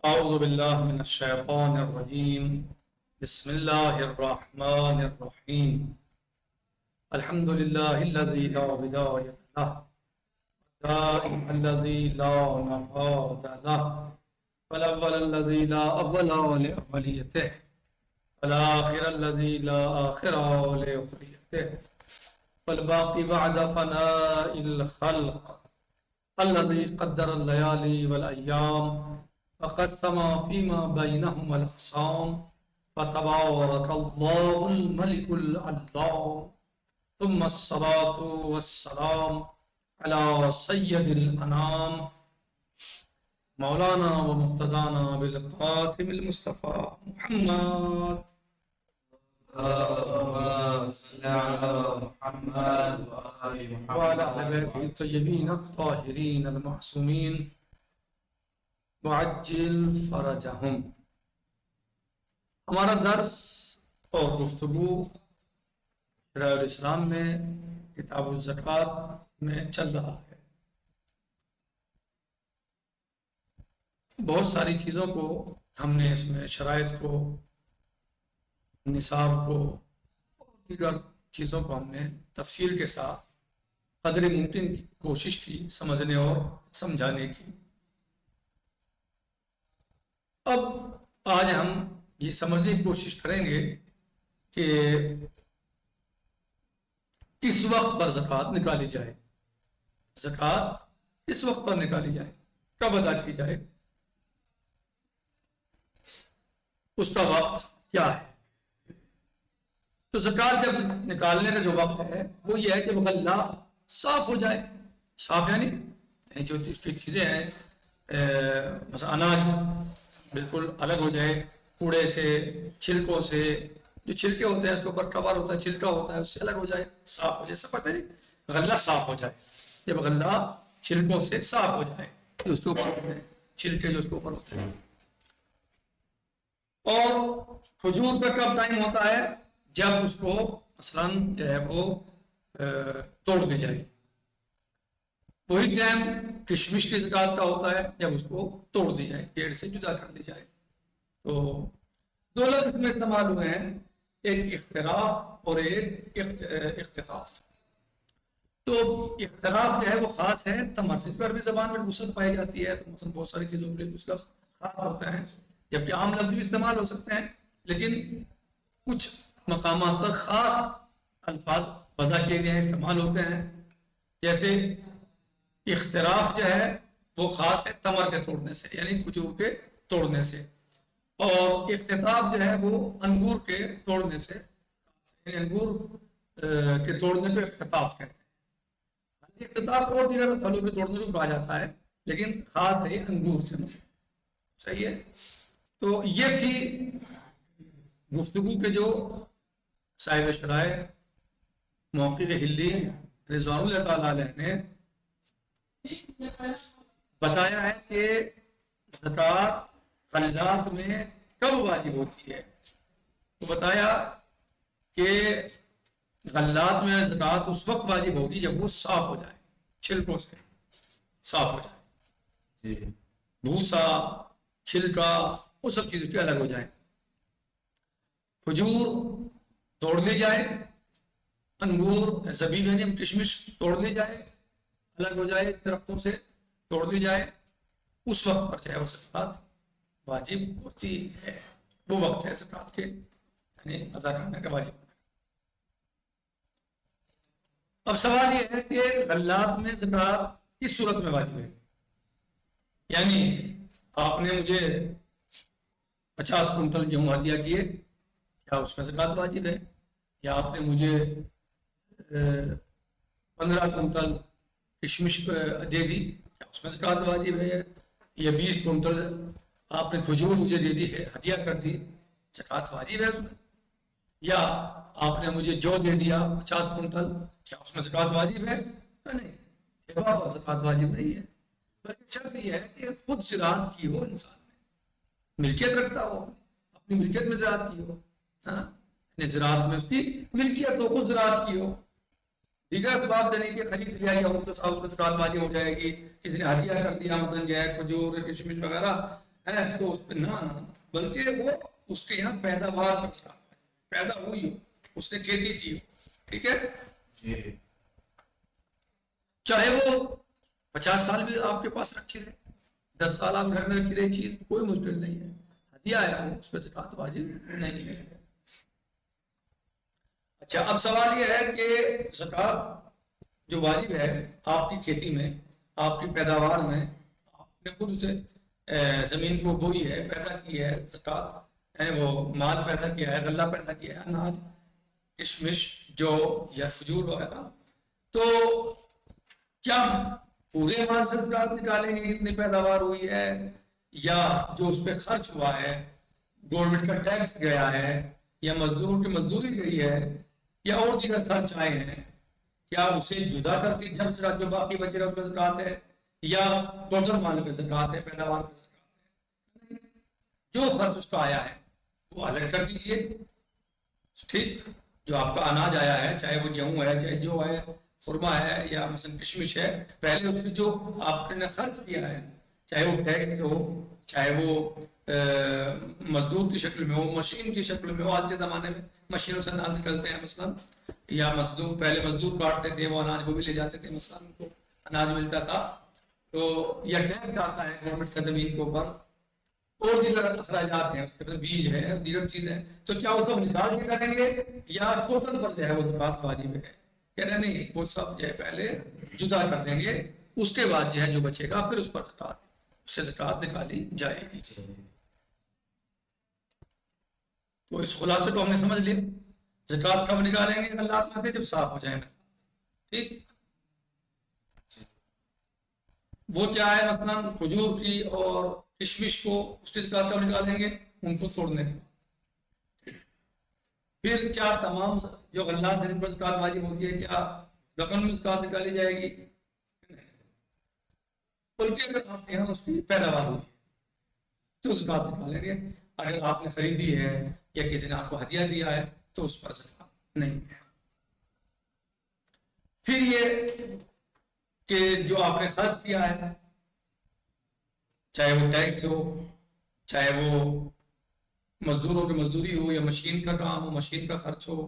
أعوذ بالله من الشيطان الرجيم. بسم الله الرحمن الرحيم. الحمد لله الذي لا بداية له، الدائم الذي لا نهاية له، والأول الذي لا أول لأوليته، والآخر الذي لا آخر لأخريته، والباقي بعد فناء الخلق، الذي قدر الليالي والأيام وقسم فيما بينهما الأقسام، فتبارك الله الملك العلام. ثم الصلاة والسلام على سيد الأنام مولانا ومقتدانا بالقاسم المصطفى محمد. اللهم صل على محمد وعلى أهل بيته الطيبين الطاهرين المعصومين وعجل فرجهم. ہمارا درس اور گفتگو شرع الاسلام میں کتاب الزکوٰۃ میں چل رہا ہے. بہت ساری چیزوں کو ہم نے اس میں شرائط کو، نصاب کو اور دیگر چیزوں کو ہم نے تفصیل کے ساتھ قدر ممکن کی کوشش کی سمجھنے اور سمجھانے کی. اب آج ہم یہ سمجھنے کی کوشش کریں گے کہ کس وقت پر زکوٰۃ نکالی جائے، زکوٰۃ کس وقت پر نکالی جائے، کب ادا کی جائے، اس کا وقت کیا ہے. تو زکوٰۃ جب نکالنے کا جو وقت ہے وہ یہ ہے کہ غلہ صاف ہو جائے. صاف یعنی جو اس کی چیزیں ہیں، مثلا اناج بالکل الگ ہو جائے کوڑے سے، چھلکوں سے. جو چھلکے ہوتے ہیں اس کے اوپر کور ہوتا ہے، چھلکا ہوتا ہے، اس سے الگ ہو جائے، صاف ہو جائے. سب پتہ ہے غلہ صاف ہو جائے. جب غلہ چھلکوں سے صاف ہو جائے تو اس کے اوپر چھلکے جو اس کے اوپر ہوتے ہیں. اور کھجور کا کب ٹائم ہوتا ہے؟ جب اس کو مثلا جو ہے وہ توڑ دی جائے. وہی ٹائم کشمش کی زکوٰۃ کا ہوتا ہے جب اس کو توڑ دی جائے، پیڑ سے جدا کر دی جائے. تو دو لفظ اس میں استعمال ہوئے ہیں، ایک اختراف اور ایک اختطاف. تو اختراف جو ہے وہ خاص ہے تمر سے، عربی زبان میں وسعت پائی جاتی ہے تو مثلا بہت ساری چیزوں کے لیے کچھ لفظ خاص ہوتے ہیں، جبکہ عام لفظ بھی استعمال ہو سکتے ہیں، لیکن کچھ مقامات پر خاص الفاظ وضع کیے گئے ہیں، استعمال ہوتے ہیں. جیسے اختراف جو ہے وہ خاص ہے تمر کے توڑنے سے، یعنی کھجور کے توڑنے سے. اور اختطاف جو ہے وہ انگور کے توڑنے سے، یعنی انگور کے توڑنے کو اختطاف کہتے ہیں. اختطاف اور دیگر پھلوں کے توڑنے کو کہا جاتا ہے، لیکن خاص ہے انگور سے مثلا. صحیح ہے. تو یہ تھی گفتگو کے جو صاحب شرائع محقق ہلی رضوان اللہ تعالی علیہ نے بتایا ہے کہ زکوٰۃ غلات میں کب واجب ہوتی ہے. تو بتایا کہ غلات میں زکوٰۃ اس وقت واجب ہوگی جب وہ صاف ہو جائے، چھلکوں سے صاف ہو جائے. بھوسا، چھلکا، وہ سب چیزیں کے الگ ہو جائیں. کھجور توڑ لی جائے، انگور، زبیب یعنی کشمش توڑ لی جائے، الگ ہو جائے، درختوں سے توڑ لی جائے، اس وقت پر جو ہے وہ زکوٰۃ واجب ہوتی ہے. وہ وقت ہے زکوٰۃ کے یعنی ادا کرنے کا واجب. اب سوال یہ ہے کہ غلات میں زکوٰۃ کس صورت میں واجب ہے. یعنی آپ نے مجھے 50 کنٹل گیہوں ہدیہ کیے، کیا اس میں زکوٰۃ واجب ہے؟ یا آپ نے مجھے 15 کنٹل کشمش دے دی، کیا اس میں زکوٰۃ واجب ہے؟ یا 20 کنٹل آپ نے کھجور مجھے دے دی ہے، ہدیہ کر دی، زکوٰۃ واجب ہے اس میں؟ یا آپ نے مجھے جو دے دیا 50 کنٹل، کیا اس میں زکوٰۃ واجب ہے؟ نہیں، ہبہ پر زکوٰۃ واجب نہیں ہے. بلکہ شرط یہ ہے کہ خود زراعت کی ہو، انسان نے ملکیت رکھتا ہو، اپنی ملکیت میں زراعت کی ہو. یعنی زراعت میں اس کی ملکیت ہو، خود زراعت کی ہو. دیگر اسباب سے نہیں کہ خرید لیا گیا ہو تو صاحب کو زکوٰۃ واجب ہو جائے گی. کسی نے ہدیہ کر دیا مثلا جو ہے کھجور، کشمش وغیرہ، ہے تو اس پہ نہ، بلکہ وہ اس کے یہاں پیداوار پر زکات پیدا ہوئی ہو، اس نے کھیتی کی ہو، ٹھیک ہے، جی چاہے وہ 50 سال بھی آپ کے پاس رکھی رہے، 10 سال آپ گھر میں رکھی رہی چیز، کوئی مشکل نہیں ہے، ہدیہ ہے وہ، اس پہ زکات واجب نہیں ہے۔ اچھا، اب سوال یہ ہے کہ زکات جو واجب ہے آپ کی کھیتی میں، آپ کی پیداوار میں، آپ نے خود اسے زمین کو بوئی ہے، پیدا کی ہے، زکات وہ مال پیدا کیا ہے، غلہ پیدا کیا ہے، اناج، کشمش، جو یا کھجور وغیرہ، تو کیا پورے مال سے زکات نکالیں گے کتنی پیداوار ہوئی ہے، یا جو اس پہ خرچ ہوا ہے، گورنمنٹ کا ٹیکس گیا ہے، یا مزدوروں کی مزدوری گئی ہے، یا اور دیگر خرچ آئے ہیں، کیا اسے جدا کر دی جب جو باقی بچے گا اس پہ زکات ہے، یا ٹوٹل مال پہ زکات ہے، پیداوار پہ زکات ہے؟ جو خرچ اس کا آیا ہے وہ الگ کر دیجئے، ٹھیک، جو آپ کا اناج آیا ہے، چاہے وہ گیہوں ہے، چاہے جو ہے خرما ہے، یا مثلا کشمش ہے، پہلے اس پہ جو آپ نے خرچ کیا ہے، چاہے وہ ٹیکس ہو، چاہے وہ مزدور کی شکل میں ہو، مشین کی شکل میں ہو، آج کے زمانے میں مشینوں سے اناج نکلتے ہیں مثلا، یا مزدور، پہلے مزدور کاٹتے تھے وہ اناج، وہ بھی لے جاتے تھے مثلا، ان کو اناج ملتا تھا، تو یا ٹیکس آتا ہے گورنمنٹ کا زمین کے اوپر، اور دیگر اخراجات ہیں، اس کے بعد بیج ہے، دیگر چیزیں، تو کیا وہ سب نکال کے کریں گے، یا ٹوٹل پر جو ہے وہ زکات واجب ہے؟ کہہ رہے نہیں، وہ سب جو ہے پہلے جدا کر دیں گے، اس کے بعد جو ہے جو بچے گا پھر اس پر زکات، اس سے زکات نکالی جائے گی۔ تو اس خلاصے کو ہم نے سمجھ لیا، زکات کب نکالیں گے غلات میں سے؟ جب صاف ہو جائیں گے، ٹھیک، وہ کیا ہے، مثلا کھجور کی اور کشمش کو اس کی زکات کب نکالیں گے؟ ان کو توڑنے کے، پھر کیا تمام جو غلات جن پر زکات واجب ہوتی ہے، کیا رقم میں زکات نکالی جائے گی؟ بلکہ اگر آپ کے یہاں اس کی پیداوار ہوئی تو زکات نکالیں گے، اگر آپ نے خریدی ہے یا کسی نے آپ کو ہدیہ دیا ہے تو اس پر زکات نہیں ہے۔ پھر یہ کہ جو آپ نے خرچ کیا ہے، چاہے وہ ٹیکس ہو، چاہے وہ مزدوروں کی مزدوری ہو، یا مشین کا کام ہو، مشین کا خرچ ہو،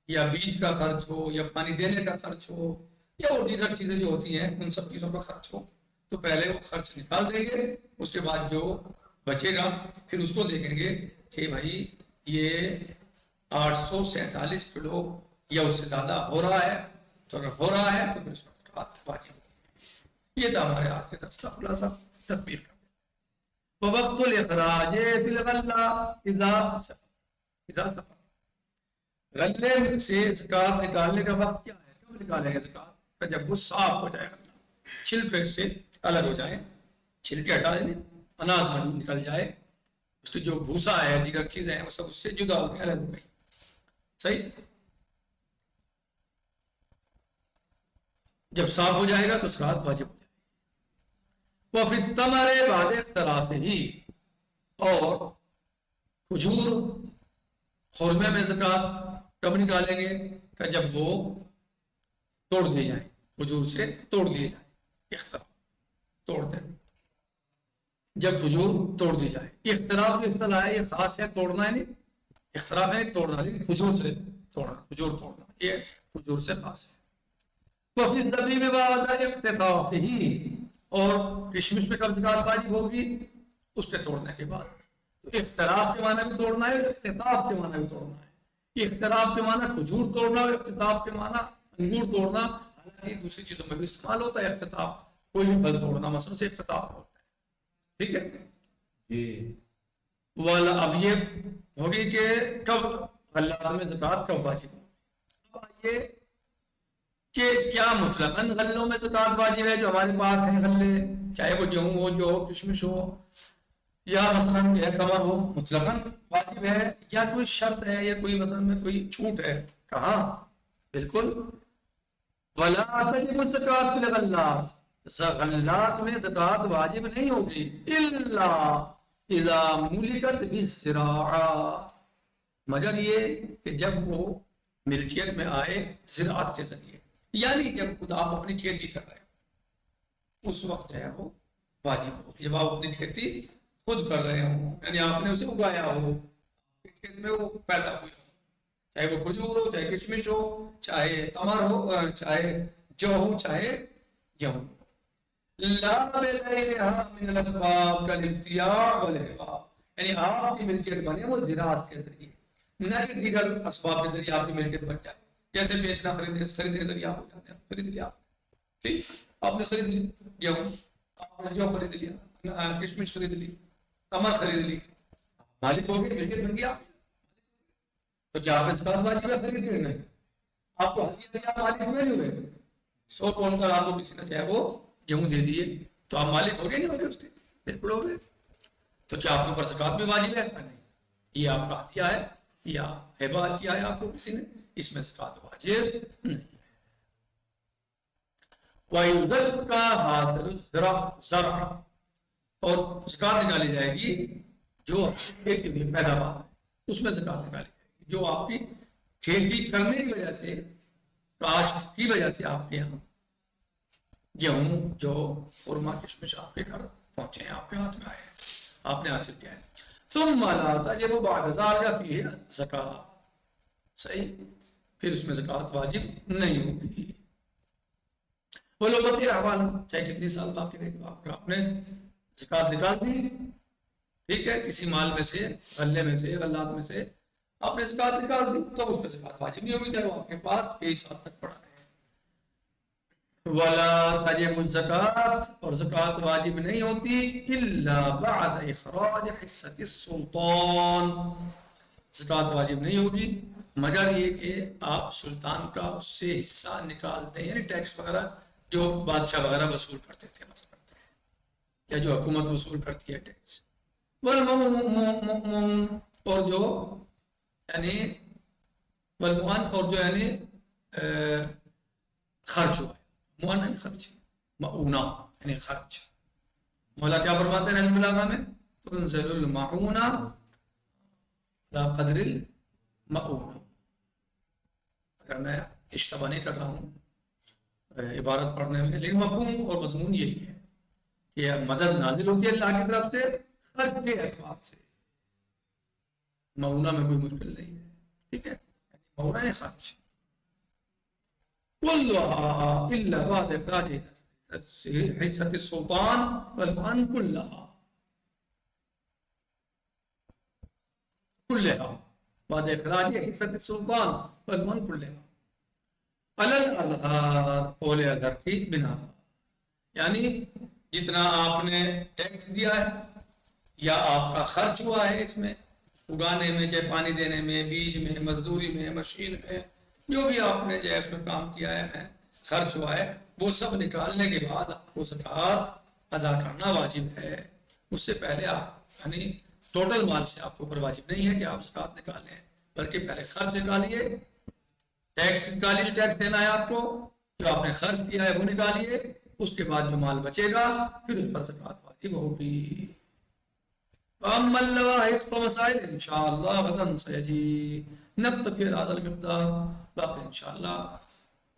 یا بیج کا خرچ ہو، یا پانی دینے کا خرچ ہو، یا اور دیگر چیزیں جو ہوتی ہیں ان سب چیزوں کا خرچ ہو، تو پہلے وہ خرچ نکال دیں گے، اس کے بعد جو بچے گا پھر اس کو دیکھیں گے کہ بھائی یہ 847 کلو یا اس سے زیادہ ہو رہا ہے، تو اگر ہو رہا ہے تو پھر اس پر واجب ہوگی۔ یہ تھا ہمارے آج کے درس کا خلاصہ، تطبیق کا۔ وقت الاخراج فی الغلہ اذا سفر، غلے سے زکات نکالنے کا وقت کیا ہے، کب نکالیں گے زکات؟ جب وہ صاف ہو جائے غلہ، چھلکے سے الگ ہو جائے، چھلکے ہٹا دیں، اناج میں نکل جائے، اس کی جو بھوسا ہے، دیگر چیزیں ہیں، وہ سب اس سے جدا ہو گئی، الگ ہو گئی، صحیح، جب صاف ہو جائے گا تو زکات واجب ہو جائے گی۔ وہ پھر تمہارے بعد اختلاف ہی، اور کھجور خرمے میں زکات کب نکالیں گے؟ کہ جب وہ توڑ دیے جائیں، کھجور سے توڑ دیے جائیں، اختلاف، توڑ دیں، جب کھجور توڑ دی جائے، اختلاف جو اصطلاح ہے یہ خاص ہے، توڑنا ہے نہیں، اختلاف ہے نہیں توڑنا، لیکن کھجور سے توڑنا، کھجور توڑنا یہ کھجور سے خاص ہے۔ وہ پھر زمین میں اختلاف ہی، اور کشمش میں کب زکات واجب ہوگی؟ اس کے توڑنے کے بعد۔ تو اختلاف کے معنی بھی توڑنا ہے، اختلاف کے معنی بھی توڑنا ہے، اختلاف کے معنی کھجور توڑنا اور اختلاف کے معنی انگور توڑنا، حالانکہ دوسری چیزوں میں بھی استعمال ہوتا ہے اختلاف، کوئی بھی پھل توڑنا مثلا سے اختلاف ہوتا ہے، ٹھیک ہے جی والا۔ اب یہ ہوگی کہ کب غلات میں زکات کب واجب ہو۔ اب آئیے کہ کیا مطلقاً غلوں میں زکات واجب ہے، جو ہمارے پاس ہیں غلے، چاہے وہ گیہوں ہو، جو ہو، کشمش ہو، یا مثلا یہ تمر ہو، مطلقاً واجب ہے، یا کوئی شرط ہے، یا کوئی مثلا میں کوئی چھوٹ ہے؟ کہاں، بالکل، ولا تجب الزکات فی الغلات، غلات میں زکات واجب نہیں ہوگی، الا اذا ملکت بالزراعہ، مگر یہ کہ جب وہ ملکیت میں آئے زراعت کے ذریعے، یعنی جب خود آپ اپنی کھیتی کر رہے ہیں اس وقت جو ہے وہ واجب ہو، جب آپ اپنی کھیتی خود کر رہے ہوں، یعنی آپ نے اسے اگایا ہو، کھیت میں وہ پیدا ہوئی ہو، چاہے وہ کھجور ہو، چاہے کشمش ہو، چاہے تمر ہو، چاہے جو ہو، چاہے گیہوں۔ لا بغیرها من الاسباب کالابتیاع والحباب، یعنی آپ کی ملکیت بنے وہ زراعت کے ذریعے، نہ کہ دیگر اسباب کے ذریعے آپ کی ملکیت بن جائے، جیسے بیچنا خریدنے کے ذریعے آپ ہو جاتے ہیں، خرید لیا ٹھیک، آپ نے خرید لی گیہوں، آپ نے جو خرید لیا، کشمش خرید لی، تمر خرید لی، مالک ہو گئے، ملکیت بن گیا، تو کیا آپ اس بات واجب ہے خرید کے؟ نہیں، آپ کو ہدیہ دیا، مالک ہوئے ہوئے 100 کون کر آپ کو کسی نے چاہے وہ گیہوں دے دیے تو آپ مالک ہو گئے نہیں ہو گئے اس کے؟ بالکل ہو گئے۔ تو کیا آپ کے اوپر زکات بھی واجب ہے؟ نہیں، یہ آپ کا عطیہ ہے یا ہبہ کیا ہے آپ کو کسی نے، اس میں زکات واجب نہیں۔ وَيُزَكَّى حَاصِلُ الزَّرْعِ، اور زکات نکالی جائے گی جو کھیتی ہوئی پیداوار ہے اس میں زکات نکالی جائے گی، جو آپ کی کھیتی کرنے کی وجہ سے، کاشت کی وجہ سے آپ کے یہاں گیہوں جو خرما کشمش آپ کے گھر پہنچے ہیں، آپ کے ہاتھ میں آئے ہیں، آپ نے حاصل کیا ہے۔ ثم لا تجب بعد ذلك فيه زکات، صحیح، پھر اس میں زکات واجب نہیں ہوگی۔ وہ لوگ اپنے حوالہ چاہے کتنی سال باقی رہے، آپ نے زکات نکال دی، ٹھیک ہے، کسی مال میں سے، غلے میں سے، غلات میں سے آپ نے زکات نکال دی تو اس میں زکات واجب نہیں ہوگی، چاہے وہ آپ کے پاس کئی سال تک پڑا ہے۔ ولا تجب الزکات، اور زکات واجب نہیں ہوتی الا بعد اخراج حصۃ السلطان، زکات واجب نہیں ہوگی مگر یہ کہ آپ سلطان کا اس سے حصہ نکال دیں، یعنی ٹیکس وغیرہ جو بادشاہ وغیرہ وصول کرتے تھے یا جو حکومت وصول کرتی ہے ٹیکس، اور جو یعنی والمؤن، اور جو یعنی خرچ ہوا، مؤن یعنی خرچ، معونہ یعنی خرچ۔ مولا کیا فرماتے ہیں نظم البلاغہ میں؟ تنزل المعونہ لا قدر المعونہ۔ اگر میں اشتباہ نہیں کر رہا ہوں عبارت پڑھنے میں، لیکن مفہوم اور مضمون یہی ہے کہ مدد نازل ہوتی ہے اللہ کی طرف سے خرچ کے اعتبار سے، معونہ میں کوئی مشکل نہیں ہے، ٹھیک ہے، معونہ یعنی خرچ۔ كلها إلا بعد إخراج حصة السلطان والمؤن كلها بعد إخراج حصة السلطان والمؤن كلها على الأظهار، قول اظہر کی بنا، یعنی جتنا آپ نے ٹیکس دیا ہے یا آپ کا خرچ ہوا ہے اس میں اگانے میں، چاہے پانی دینے میں، بیج میں، مزدوری میں، مشین میں، جو بھی آپ نے جو اس میں کام کیا ہے، خرچ ہوا ہے، وہ سب نکالنے کے بعد آپ کو زکات ادا کرنا واجب ہے۔ اس سے پہلے آپ یعنی ٹوٹل مال سے آپ کو اوپر واجب نہیں ہے کہ آپ زکات نکالیں، بلکہ پہلے خرچ نکالیے، ٹیکس نکالیے، ٹیکس دینا ہے آپ کو، جو آپ نے خرچ کیا ہے وہ نکالیے، اس کے بعد جو مال بچے گا پھر اس پر زکات واجب ہوگی۔ وأما اللوائح ومسائل إن شاء الله غدا سيجي نكتفي هذا المقدار، باقي إن شاء الله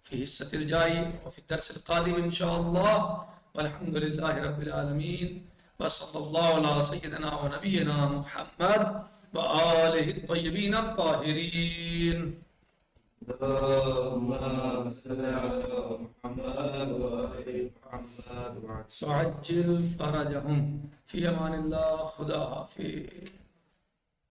في حصة الجاي وفي الدرس القادم إن شاء الله، والحمد لله رب العالمين، وصلى الله على سيدنا ونبينا محمد وآله الطيبين الطاهرين. اللهم صل على محمد وآل محمد وعجل فرجهم في أمان الله. خدا حافظ.